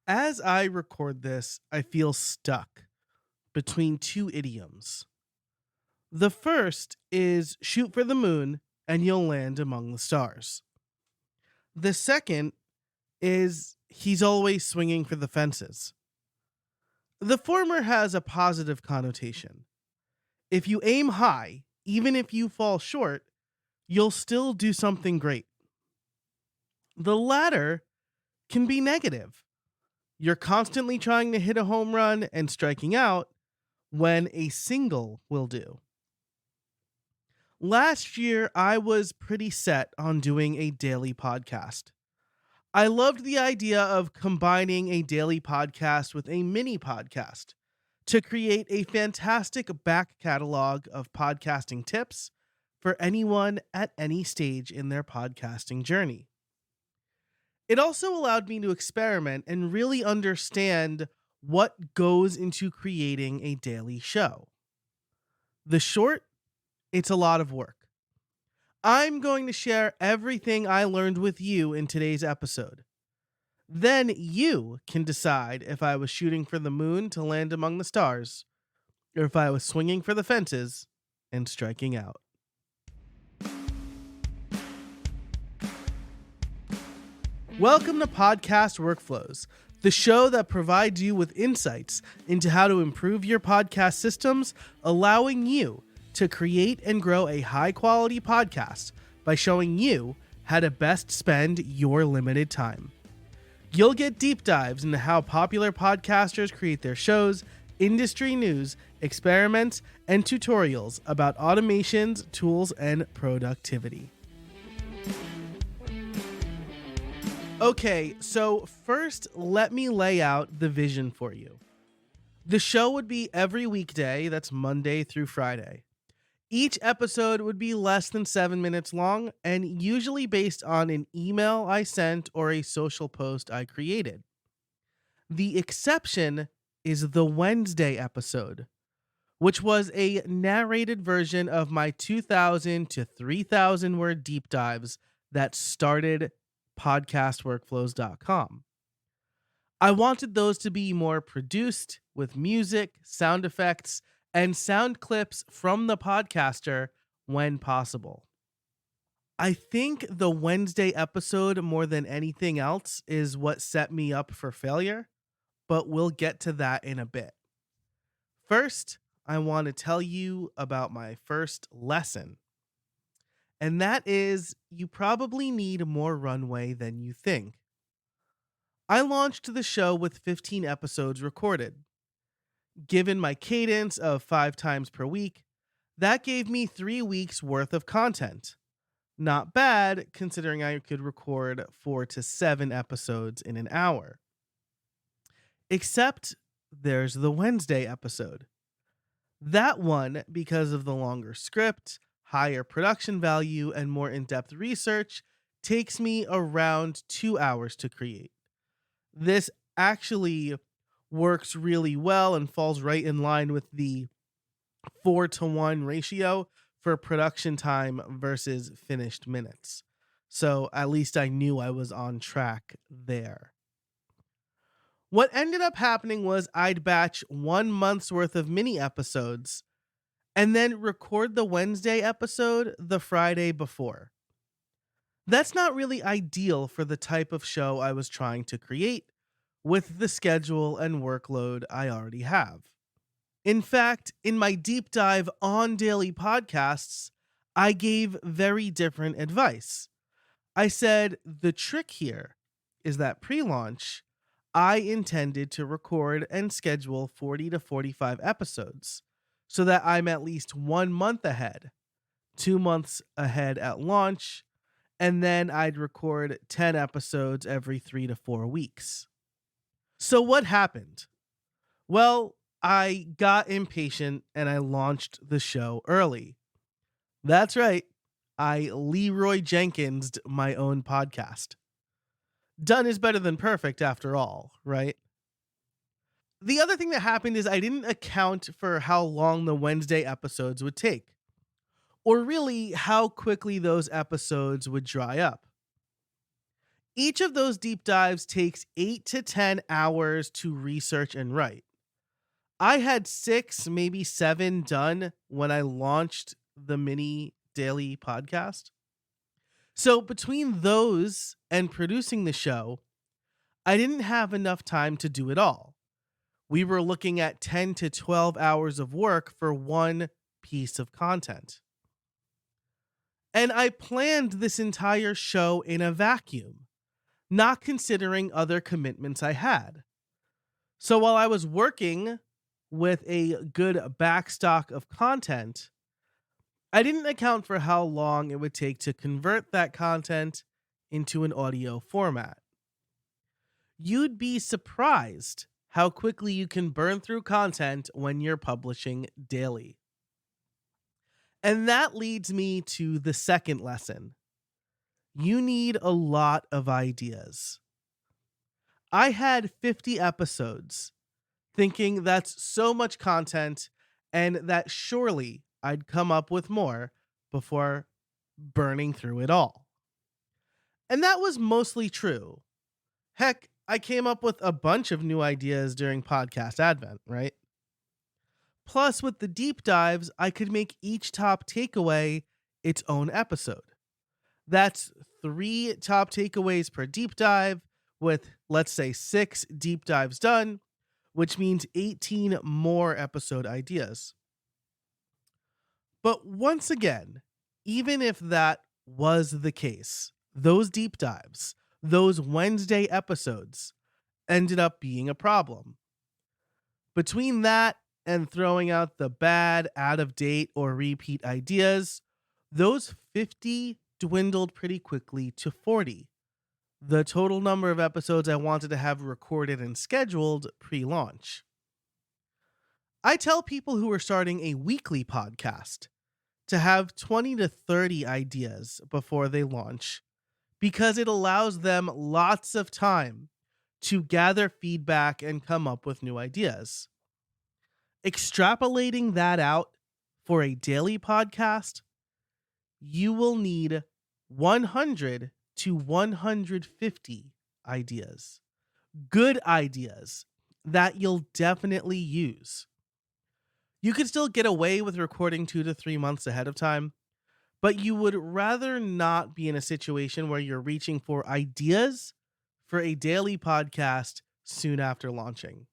As I record this, I feel stuck between two idioms. The first is shoot for the moon and you'll land among the stars. The second is he's always swinging for the fences. The former has a positive connotation. If you aim high, even if you fall short, you'll still do something great. The latter can be negative. You're constantly trying to hit a home run and striking out when a single will do. Last year, I was pretty set on doing a daily podcast. I loved the idea of combining a daily podcast with a mini podcast to create a fantastic back catalog of podcasting tips for anyone at any stage in their podcasting journey. It also allowed me to experiment and really understand what goes into creating a daily show. The short, it's a lot of work. I'm going to share everything I learned with you in today's episode. Then you can decide if I was shooting for the moon to land among the stars, or if I was swinging for the fences and striking out. Welcome to Podcast Workflows, the show that provides you with insights into how to improve your podcast systems, allowing you to create and grow a high-quality podcast by showing you how to best spend your limited time. You'll get deep dives into how popular podcasters create their shows, industry news, experiments, and tutorials about automations, tools, and productivity. Okay, so first, let me lay out the vision for you. The show would be every weekday, that's Monday through Friday. Each episode would be less than 7 minutes long and usually based on an email I sent or a social post I created. The exception is the Wednesday episode, which was a narrated version of my 2,000 to 3,000 word deep dives that started podcastworkflows.com. I wanted those to be more produced with music, sound effects, and sound clips from the podcaster when possible. I think the Wednesday episode, more than anything else, is what set me up for failure, but we'll get to that in a bit. First, I want to tell you about my first lesson. And that is, you probably need more runway than you think. I launched the show with 15 episodes recorded. Given my cadence of 5 times per week, that gave me 3 weeks worth of content. Not bad, considering I could record 4 to 7 episodes in an hour. Except there's the Wednesday episode. That one, because of the longer script, higher production value, and more in-depth research, takes me around 2 hours to create. This actually works really well and falls right in line with the 4-to-1 ratio for production time versus finished minutes. So at least I knew I was on track there. What ended up happening was I'd batch 1 month's worth of mini episodes and then record the Wednesday episode the Friday before. That's not really ideal for the type of show I was trying to create with the schedule and workload I already have. In fact, in my deep dive on daily podcasts, I gave very different advice. I said the trick here is that pre-launch, I intended to record and schedule 40 to 45 episodes so that I'm at least 1 month ahead, 2 months ahead at launch, and then I'd record 10 episodes every 3 to 4 weeks. So what happened? Well, I got impatient and I launched the show early. That's right. I Leroy Jenkins'd my own podcast. Done is better than perfect after all, right? The other thing that happened is I didn't account for how long the Wednesday episodes would take, or really how quickly those episodes would dry up. Each of those deep dives takes 8 to 10 hours to research and write. I had 6, maybe 7 done when I launched the mini daily podcast. So between those and producing the show, I didn't have enough time to do it all. We were looking at 10 to 12 hours of work for one piece of content. And I planned this entire show in a vacuum, not considering other commitments I had. So while I was working with a good backstock of content, I didn't account for how long it would take to convert that content into an audio format. You'd be surprised how quickly you can burn through content when you're publishing daily. And that leads me to the second lesson. You need a lot of ideas. I had 50 episodes, thinking that's so much content and that surely I'd come up with more before burning through it all. And that was mostly true. Heck, I came up with a bunch of new ideas during podcast advent, right? Plus, with the deep dives, I could make each top takeaway its own episode. That's 3 top takeaways per deep dive, with, let's say, 6 deep dives done, which means 18 more episode ideas. But once again, even if that was the case, those deep dives, those Wednesday episodes, ended up being a problem. Between that and throwing out the bad, out of date, or repeat ideas, those 50 dwindled pretty quickly to 40, the total number of episodes I wanted to have recorded and scheduled pre-launch. I tell people who are starting a weekly podcast to have 20 to 30 ideas before they launch, because it allows them lots of time to gather feedback and come up with new ideas. Extrapolating that out for a daily podcast, you will need 100 to 150 ideas. Good ideas that you'll definitely use. You could still get away with recording 2 to 3 months ahead of time, but you would rather not be in a situation where you're reaching for ideas for a daily podcast soon after launching.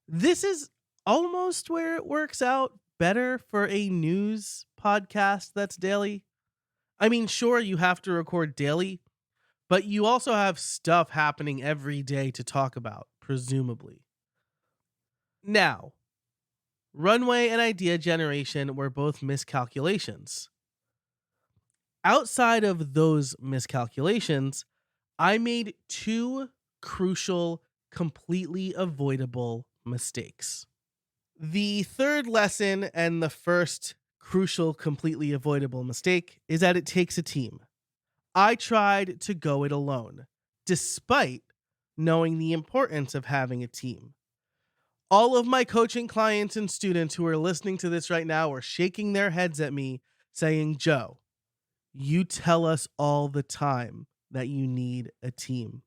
This is almost where it works out better for a news podcast that's daily. I mean, sure, you have to record daily, but you also have stuff happening every day to talk about, presumably. Now, runway and idea generation were both miscalculations. Outside of those miscalculations, I made 2 crucial, completely avoidable mistakes. The third lesson and the first crucial, completely avoidable mistake is that it takes a team. I tried to go it alone, despite knowing the importance of having a team. All of my coaching clients and students who are listening to this right now are shaking their heads at me saying, Joe, you tell us all the time that you need a team.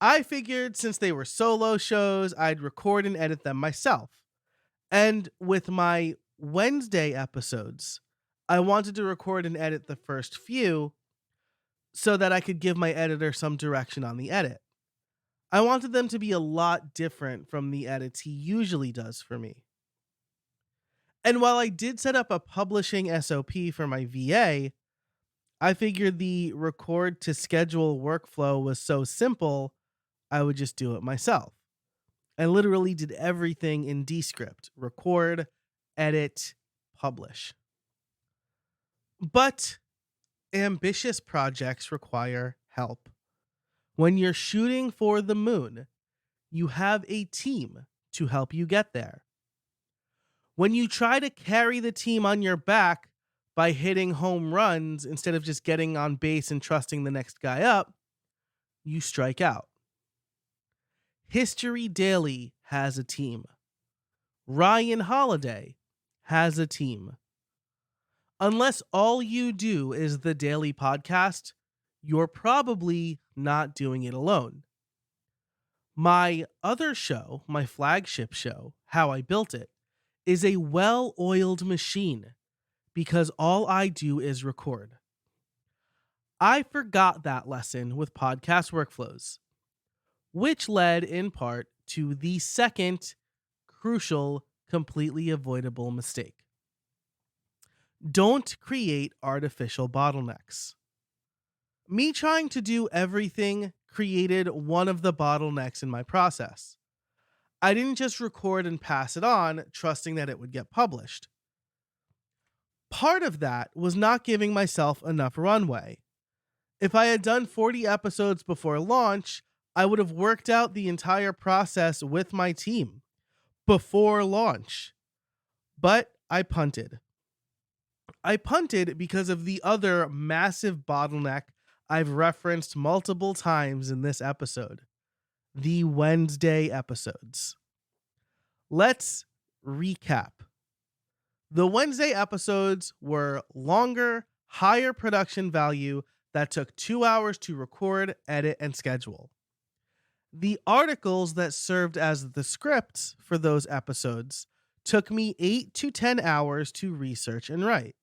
I figured since they were solo shows, I'd record and edit them myself. And with my Wednesday episodes, I wanted to record and edit the first few so that I could give my editor some direction on the edit. I wanted them to be a lot different from the edits he usually does for me. And while I did set up a publishing SOP for my VA, I figured the record to schedule workflow was so simple, I would just do it myself. I literally did everything in Descript: record, edit, publish. But ambitious projects require help. When you're shooting for the moon, you have a team to help you get there. When you try to carry the team on your back by hitting home runs instead of just getting on base and trusting the next guy up, you strike out. History Daily has a team. Ryan Holiday has a team. Unless all you do is the daily podcast, you're probably not doing it alone. My other show, my flagship show, How I Built It, is a well oiled machine because all I do is record. I forgot that lesson with podcast workflows, which led in part to the second crucial, completely avoidable mistake. Don't create artificial bottlenecks. Me trying to do everything created one of the bottlenecks in my process. I didn't just record and pass it on, trusting that it would get published. Part of that was not giving myself enough runway. If I had done 40 episodes before launch, I would have worked out the entire process with my team before launch. But I punted. I punted because of the other massive bottleneck I've referenced multiple times in this episode: the Wednesday episodes. Let's recap. The Wednesday episodes were longer, higher production value that took 2 hours to record, edit, and schedule. The articles that served as the scripts for those episodes took me 8 to 10 hours to research and write.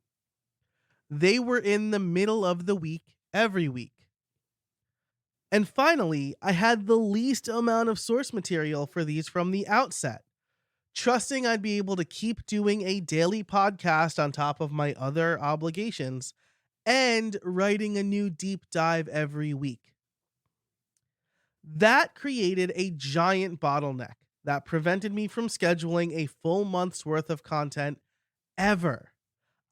They were in the middle of the week every week. And finally, I had the least amount of source material for these from the outset, trusting I'd be able to keep doing a daily podcast on top of my other obligations and writing a new deep dive every week. That created a giant bottleneck that prevented me from scheduling a full month's worth of content ever.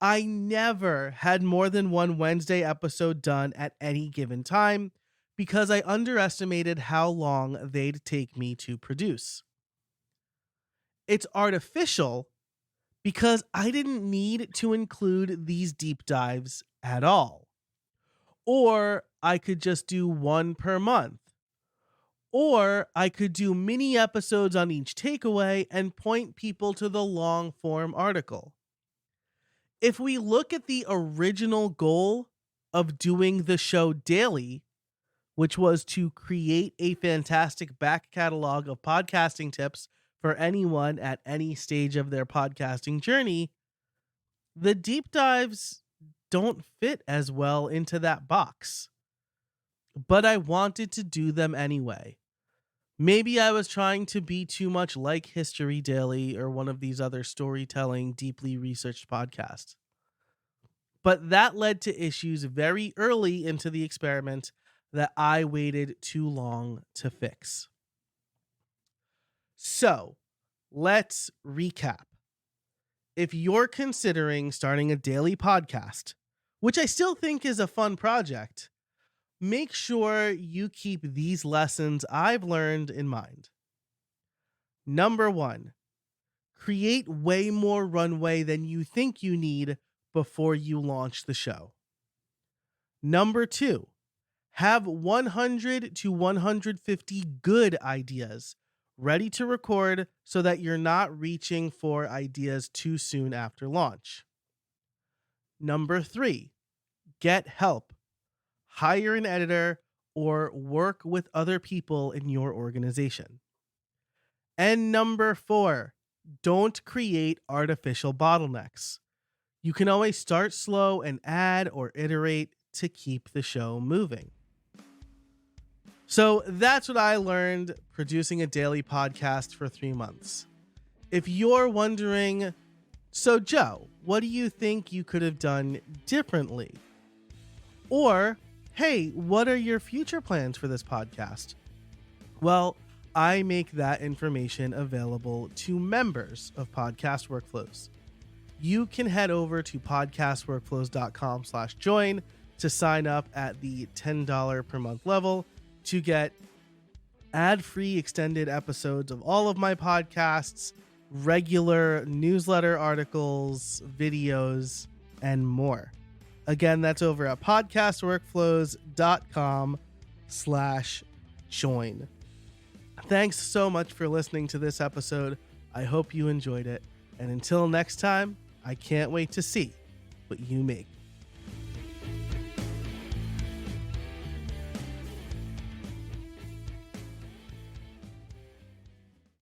I never had more than one Wednesday episode done at any given time because I underestimated how long they'd take me to produce. It's artificial because I didn't need to include these deep dives at all. Or I could just do one per month. Or I could do mini episodes on each takeaway and point people to the long form article. If we look at the original goal of doing the show daily, which was to create a fantastic back catalog of podcasting tips for anyone at any stage of their podcasting journey, the deep dives don't fit as well into that box. But I wanted to do them anyway. Maybe I was trying to be too much like History Daily or one of these other storytelling, deeply researched podcasts. But that led to issues very early into the experiment that I waited too long to fix. So, let's recap. If you're considering starting a daily podcast, which I still think is a fun project, make sure you keep these lessons I've learned in mind. Number 1, create way more runway than you think you need before you launch the show. Number 2, have 100 to 150 good ideas ready to record so that you're not reaching for ideas too soon after launch. Number 3, get help. Hire an editor or work with other people in your organization. And number 4, don't create artificial bottlenecks. You can always start slow and add or iterate to keep the show moving. So that's what I learned producing a daily podcast for 3 months. If you're wondering, so Joe, what do you think you could have done differently? Or, hey, what are your future plans for this podcast? Well, I make that information available to members of Podcast Workflows. You can head over to podcastworkflows.com/join to sign up at the $10 per month level to get ad-free extended episodes of all of my podcasts, regular newsletter articles, videos, and more. Again, that's over at podcastworkflows.com/join. Thanks so much for listening to this episode. I hope you enjoyed it. And until next time, I can't wait to see what you make.